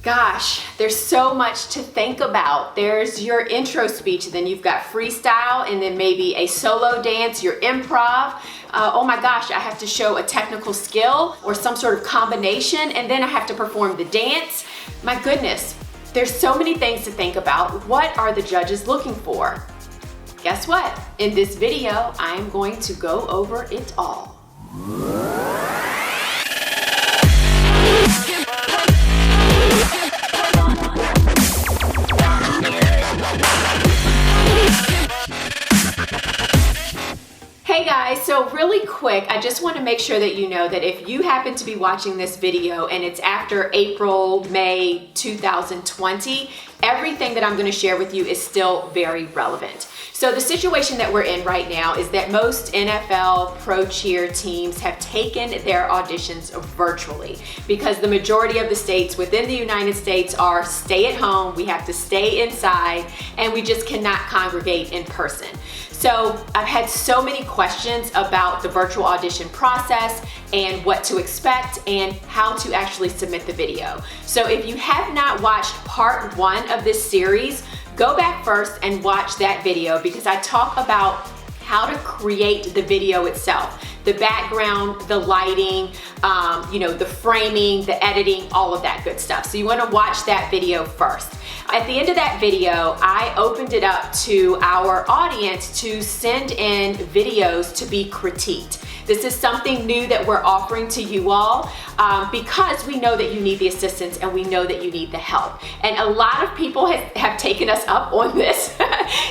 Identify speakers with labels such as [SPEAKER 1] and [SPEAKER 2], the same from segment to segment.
[SPEAKER 1] Gosh, there's so much to think about. There's your intro speech, then you've got freestyle, and then maybe a solo dance, your improv. Oh my gosh, I have to show a technical skill or some sort of combination, and then I have to perform the dance. My goodness, there's so many things to think about. What are the judges looking for? Guess what? In this video, I'm going to go over it all. Hey guys, so really quick, I just want to make sure that you know that if you happen to be watching this video and it's after April, May 2020, everything that I'm going to share with you is still very relevant. So the situation that we're in right now is that most NFL pro cheer teams have taken their auditions virtually because the majority of the states within the United States are stay at home, we have to stay inside, and we just cannot congregate in person. So I've had so many questions about the virtual audition process and what to expect and how to actually submit the video. So if you have not watched part 1 of this series, go back first and watch that video because I talk about how to create the video itself, the background, the lighting, the framing, the editing, all of that good stuff. So you want to watch that video first. At the end of that video, I opened it up to our audience to send in videos to be critiqued. This is something new that we're offering to you all because we know that you need the assistance and we know that you need the help. And a lot of people have taken us up on this.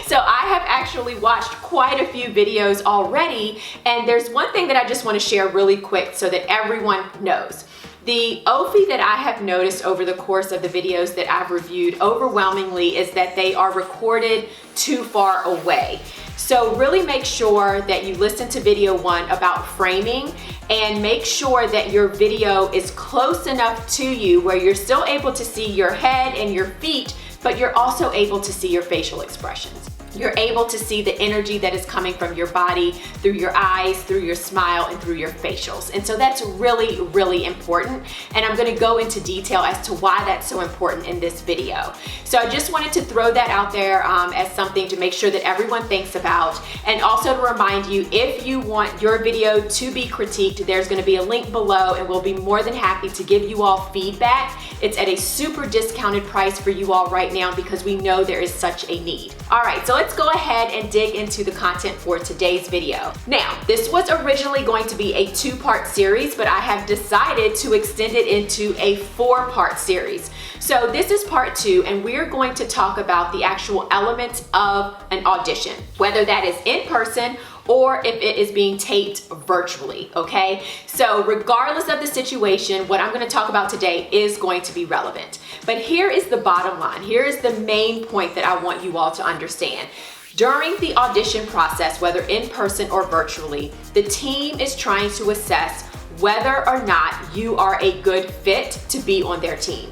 [SPEAKER 1] So I have actually watched quite a few videos already, and there's one thing that I just want to share really quick so that everyone knows. The OFI that I have noticed over the course of the videos that I've reviewed overwhelmingly is that they are recorded too far away. So really make sure that you listen to video 1 about framing and make sure that your video is close enough to you where you're still able to see your head and your feet, but you're also able to see your facial expressions. You're able to see the energy that is coming from your body, through your eyes, through your smile, and through your facials. And so that's really, really important. And I'm gonna go into detail as to why that's so important in this video. So I just wanted to throw that out there as something to make sure that everyone thinks about. And also to remind you, if you want your video to be critiqued, there's gonna be a link below and we'll be more than happy to give you all feedback. It's at a super discounted price for you all right now because we know there is such a need. All right, so let's go ahead and dig into the content for today's video. Now, this was originally going to be a 2-part series, but I have decided to extend it into a 4-part series. So this is part 2, and we're going to talk about the actual elements of an audition, whether that is in person or if it is being taped virtually, okay? So regardless of the situation, what I'm gonna talk about today is going to be relevant. But here is the bottom line. Here is the main point that I want you all to understand. During the audition process, whether in person or virtually, the team is trying to assess whether or not you are a good fit to be on their team.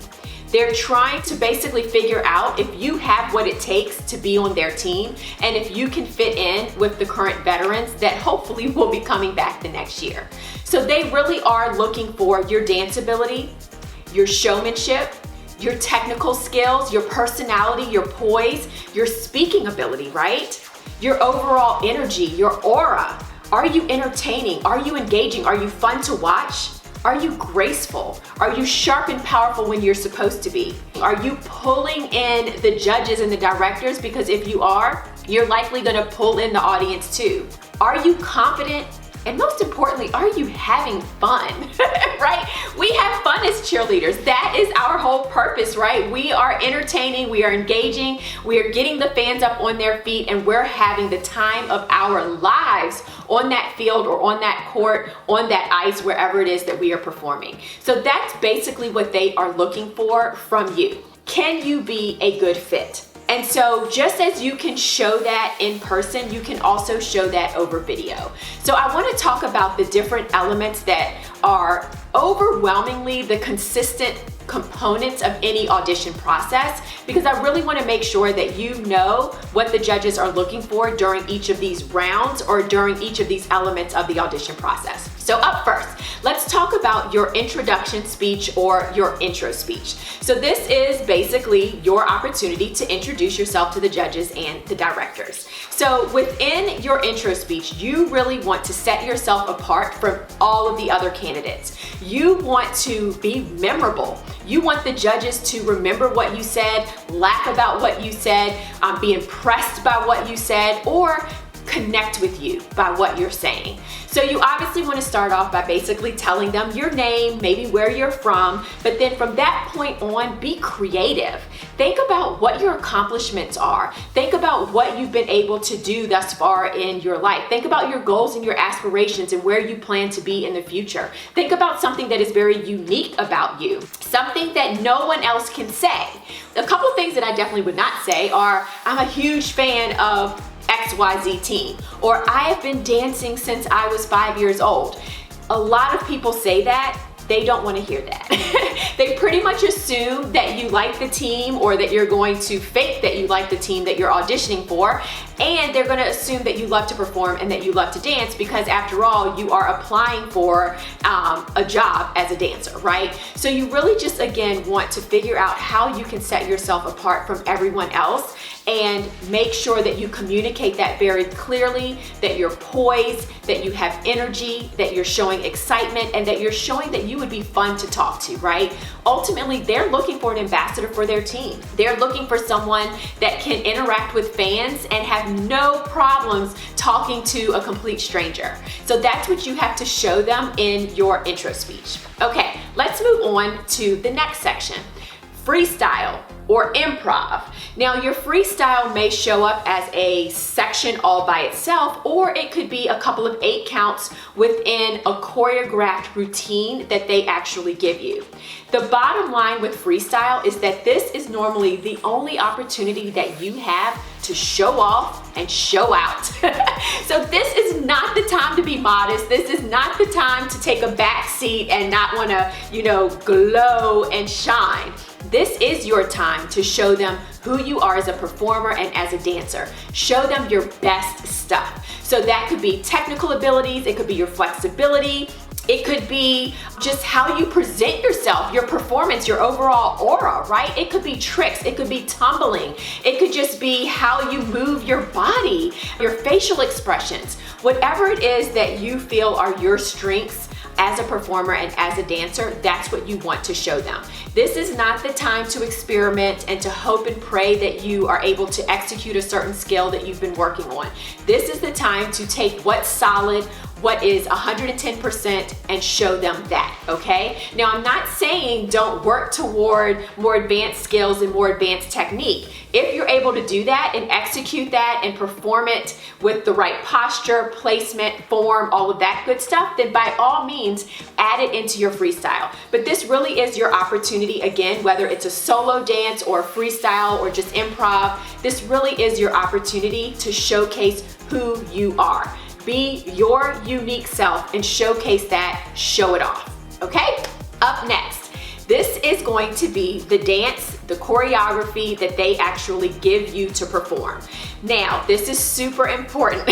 [SPEAKER 1] They're trying to basically figure out if you have what it takes to be on their team and if you can fit in with the current veterans that hopefully will be coming back the next year. So they really are looking for your dance ability, your showmanship, your technical skills, your personality, your poise, your speaking ability, right? Your overall energy, your aura. Are you entertaining? Are you engaging? Are you fun to watch? Are you graceful? Are you sharp and powerful when you're supposed to be? Are you pulling in the judges and the directors? Because if you are, you're likely gonna pull in the audience too. Are you confident? And most importantly, are you having fun, right? We have fun as cheerleaders. That is our whole purpose, right? We are entertaining, we are engaging, we are getting the fans up on their feet, and we're having the time of our lives on that field or on that court, on that ice, wherever it is that we are performing. So that's basically what they are looking for from you. Can you be a good fit? And so just as you can show that in person, you can also show that over video. So I want to talk about the different elements that are overwhelmingly the consistent components of any audition process, because I really want to make sure that you know what the judges are looking for during each of these rounds or during each of these elements of the audition process. So up first, let's talk about your introduction speech or your intro speech. So this is basically your opportunity to introduce yourself to the judges and the directors. So within your intro speech, you really want to set yourself apart from all of the other candidates. You want to be memorable. You want the judges to remember what you said, laugh about what you said, be impressed by what you said, or connect with you by what you're saying. So you obviously want to start off by basically telling them your name, maybe where you're from, but then from that point on, be creative. Think about what your accomplishments are. Think about what you've been able to do thus far in your life. Think about your goals and your aspirations and where you plan to be in the future. Think about something that is very unique about you, something that no one else can say. A couple of things that I definitely would not say are, I'm a huge fan of XYZ team, or I have been dancing since I was 5 years old. A lot of people say that. They don't want to hear that. They pretty much assume that you like the team, or that you're going to fake that you like the team that you're auditioning for, and they're going to assume that you love to perform and that you love to dance, because after all, you are applying for a job as a dancer, right? So you really just, again, want to figure out how you can set yourself apart from everyone else and make sure that you communicate that very clearly, that you're poised, that you have energy, that you're showing excitement, and that you're showing that you would be fun to talk to, right? Ultimately, they're looking for an ambassador for their team. They're looking for someone that can interact with fans and have no problems talking to a complete stranger. So that's what you have to show them in your intro speech. Okay, let's move on to the next section. Freestyle or improv. Now, your freestyle may show up as a section all by itself, or it could be a couple of 8 counts within a choreographed routine that they actually give you. The bottom line with freestyle is that this is normally the only opportunity that you have to show off and show out. So this is not the time to be modest. This is not the time to take a back seat and not want to, glow and shine. This is your time to show them who you are as a performer and as a dancer. Show them your best stuff. So that could be technical abilities, it could be your flexibility, it could be just how you present yourself, your performance, your overall aura, right? It could be tricks, it could be tumbling, it could just be how you move your body, your facial expressions. Whatever it is that you feel are your strengths as a performer and as a dancer, that's what you want to show them. This is not the time to experiment and to hope and pray that you are able to execute a certain skill that you've been working on. This is the time to take what's solid, what is 110%, and show them that, okay? Now, I'm not saying don't work toward more advanced skills and more advanced technique. If you're able to do that and execute that and perform it with the right posture, placement, form, all of that good stuff, then by all means, add it into your freestyle. But this really is your opportunity, again, whether it's a solo dance or freestyle or just improv, this really is your opportunity to showcase who you are. Be your unique self and showcase that, show it off, okay? Up next, this is going to be the dance, the choreography that they actually give you to perform. Now, this is super important,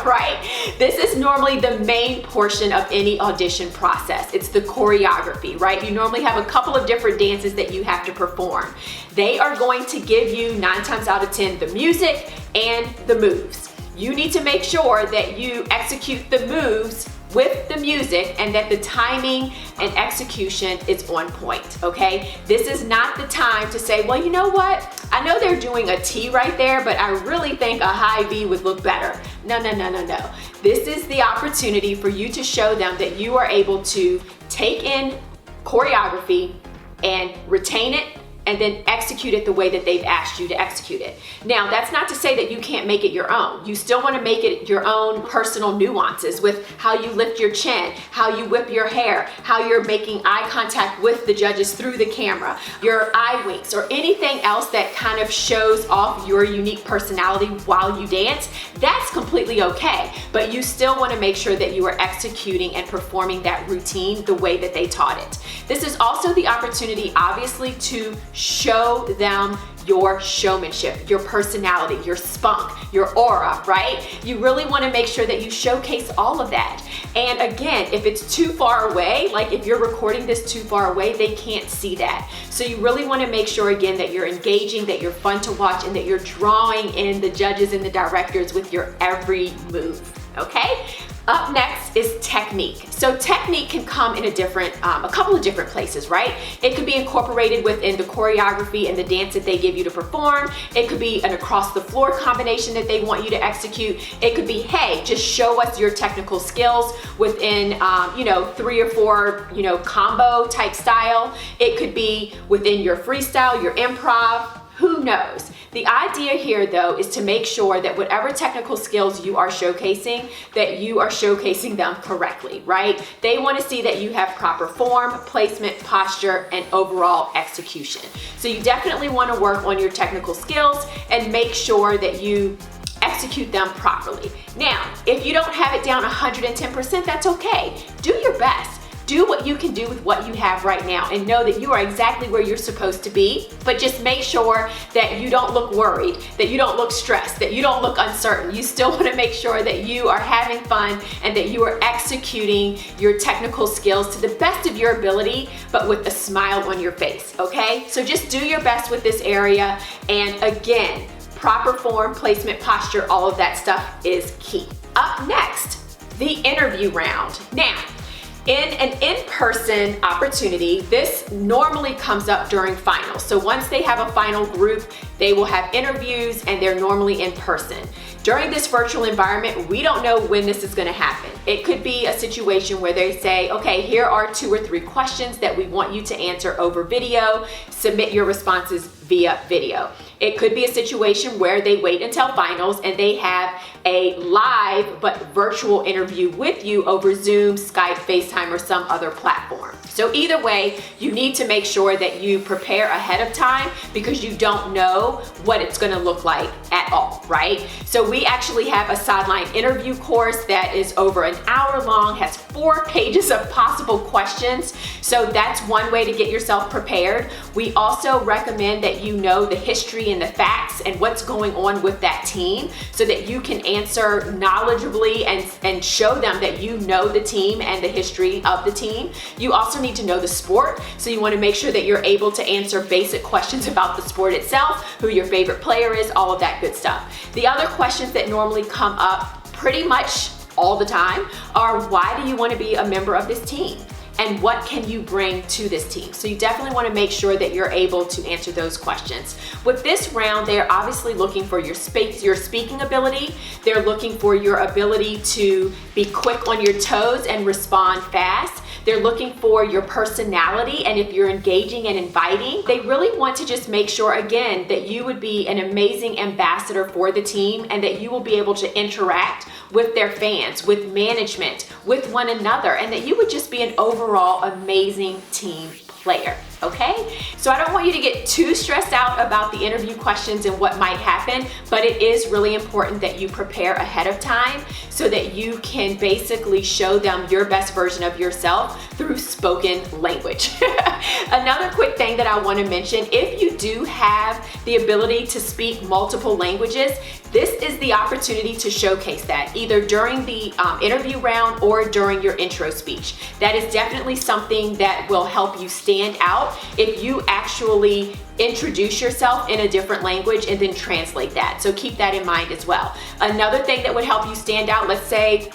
[SPEAKER 1] right? This is normally the main portion of any audition process. It's the choreography, right? You normally have a couple of different dances that you have to perform. They are going to give you 9 times out of 10 the music and the moves. You need to make sure that you execute the moves with the music and that the timing and execution is on point, okay? This is not the time to say, well, you know what? I know they're doing a T right there, but I really think a high V would look better. No, no, no, no, no. This is the opportunity for you to show them that you are able to take in choreography and retain it, and then execute it the way that they've asked you to execute it. Now, that's not to say that you can't make it your own. You still want to make it your own personal nuances with how you lift your chin, how you whip your hair, how you're making eye contact with the judges through the camera, your eye winks, or anything else that kind of shows off your unique personality while you dance. That's completely okay, but you still want to make sure that you are executing and performing that routine the way that they taught it. This is also the opportunity, obviously, to show them your showmanship, your personality, your spunk, your aura, right? You really want to make sure that you showcase all of that. And again, if it's too far away, like if you're recording this too far away, they can't see that. So you really want to make sure, again, that you're engaging, that you're fun to watch, and that you're drawing in the judges and the directors with your every move, okay? Up next is technique. So technique can come in a couple of different places, right? It could be incorporated within the choreography and the dance that they give you to perform. It could be an across the floor combination that they want you to execute. It could be, hey, just show us your technical skills within, 3 or 4, combo type style. It could be within your freestyle, your improv, who knows? The idea here, though, is to make sure that whatever technical skills you are showcasing, that you are showcasing them correctly, right? They want to see that you have proper form, placement, posture, and overall execution. So you definitely want to work on your technical skills and make sure that you execute them properly. Now, if you don't have it down 110%, that's okay. Do your best. Do what you can do with what you have right now and know that you are exactly where you're supposed to be, but just make sure that you don't look worried, that you don't look stressed, that you don't look uncertain. You still want to make sure that you are having fun and that you are executing your technical skills to the best of your ability, but with a smile on your face, okay? So just do your best with this area, and again, proper form, placement, posture, all of that stuff is key. Up next, the interview round. Now, in an in-person opportunity, this normally comes up during finals. So once they have a final group, they will have interviews, and they're normally in person. During this virtual environment, we don't know when this is going to happen. It could be a situation where they say, okay, here are 2 or 3 questions that we want you to answer over video. Submit your responses via video. It could be a situation where they wait until finals and they have a live but virtual interview with you over Zoom, Skype, FaceTime, or some other platform. So either way, you need to make sure that you prepare ahead of time because you don't know what it's going to look like at all, right? So we actually have a sideline interview course that is over an hour long, has 4 pages of possible questions. So that's one way to get yourself prepared. We also recommend that you know the history and the facts and what's going on with that team so that you can answer knowledgeably and show them that you know the team and the history of the team. You also need to know the sport, so you want to make sure that you're able to answer basic questions about the sport itself, who your favorite player is, all of that good stuff. The other questions that normally come up pretty much all the time are, why do you want to be a member of this team? And what can you bring to this team? So you definitely want to make sure that you're able to answer those questions. With this round, they're obviously looking for your speaking ability. They're looking for your ability to be quick on your toes and respond fast. They're looking for your personality, and if you're engaging and inviting. They really want to just make sure, again, that you would be an amazing ambassador for the team and that you will be able to interact with their fans, with management, with one another, and that you would just be an overall amazing team player. Okay? So I don't want you to get too stressed out about the interview questions and what might happen, but it is really important that you prepare ahead of time so that you can basically show them your best version of yourself through spoken language. Another quick thing that I want to mention, if you do have the ability to speak multiple languages, this is the opportunity to showcase that either during the interview round or during your intro speech. That is definitely something that will help you stand out if you actually introduce yourself in a different language and then translate that. So keep that in mind as well. Another thing that would help you stand out, let's say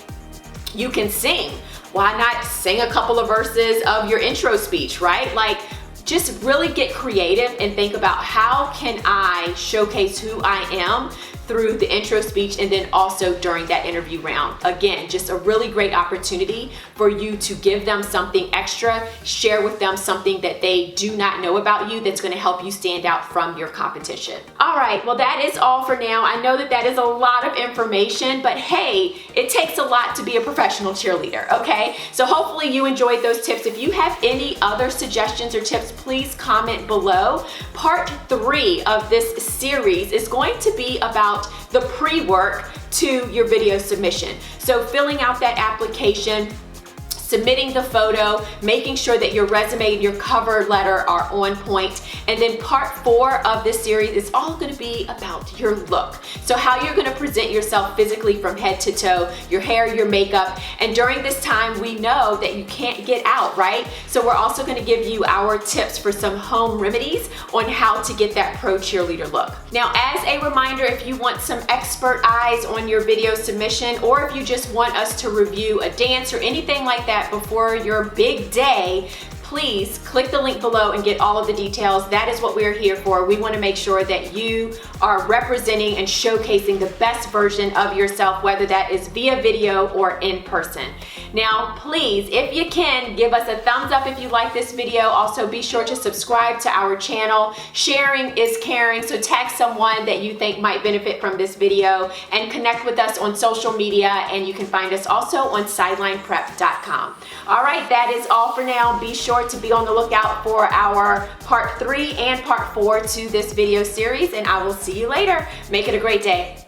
[SPEAKER 1] you can sing. Why not sing a couple of verses of your intro speech, right? Like, just really get creative and think about, how can I showcase who I am through the intro speech and then also during that interview round. Again, just a really great opportunity for you to give them something extra, share with them something that they do not know about you that's going to help you stand out from your competition. All right, well, that is all for now. I know that that is a lot of information, but hey, it takes a lot to be a professional cheerleader, okay? So hopefully you enjoyed those tips. If you have any other suggestions or tips, please comment below. Part 3 of this series is going to be about the pre-work to your video submission. So filling out that application, submitting the photo, making sure that your resume and your cover letter are on point. And then part 4 of this series is all gonna be about your look. So how you're gonna present yourself physically from head to toe, your hair, your makeup. And during this time, we know that you can't get out, right? So we're also gonna give you our tips for some home remedies on how to get that pro cheerleader look. Now, as a reminder, if you want some expert eyes on your video submission, or if you just want us to review a dance or anything like that before your big day, please click the link below and get all of the details. That is what we're here for. We want to make sure that you are representing and showcasing the best version of yourself, whether that is via video or in person. Now, please, if you can, give us a thumbs up if you like this video. Also, be sure to subscribe to our channel. Sharing is caring, so tag someone that you think might benefit from this video, and connect with us on social media, and you can find us also on sidelineprep.com. All right, that is all for now. Be sure to be on the lookout for our part 3 and part 4 to this video series, and I will see you later. Make it a great day.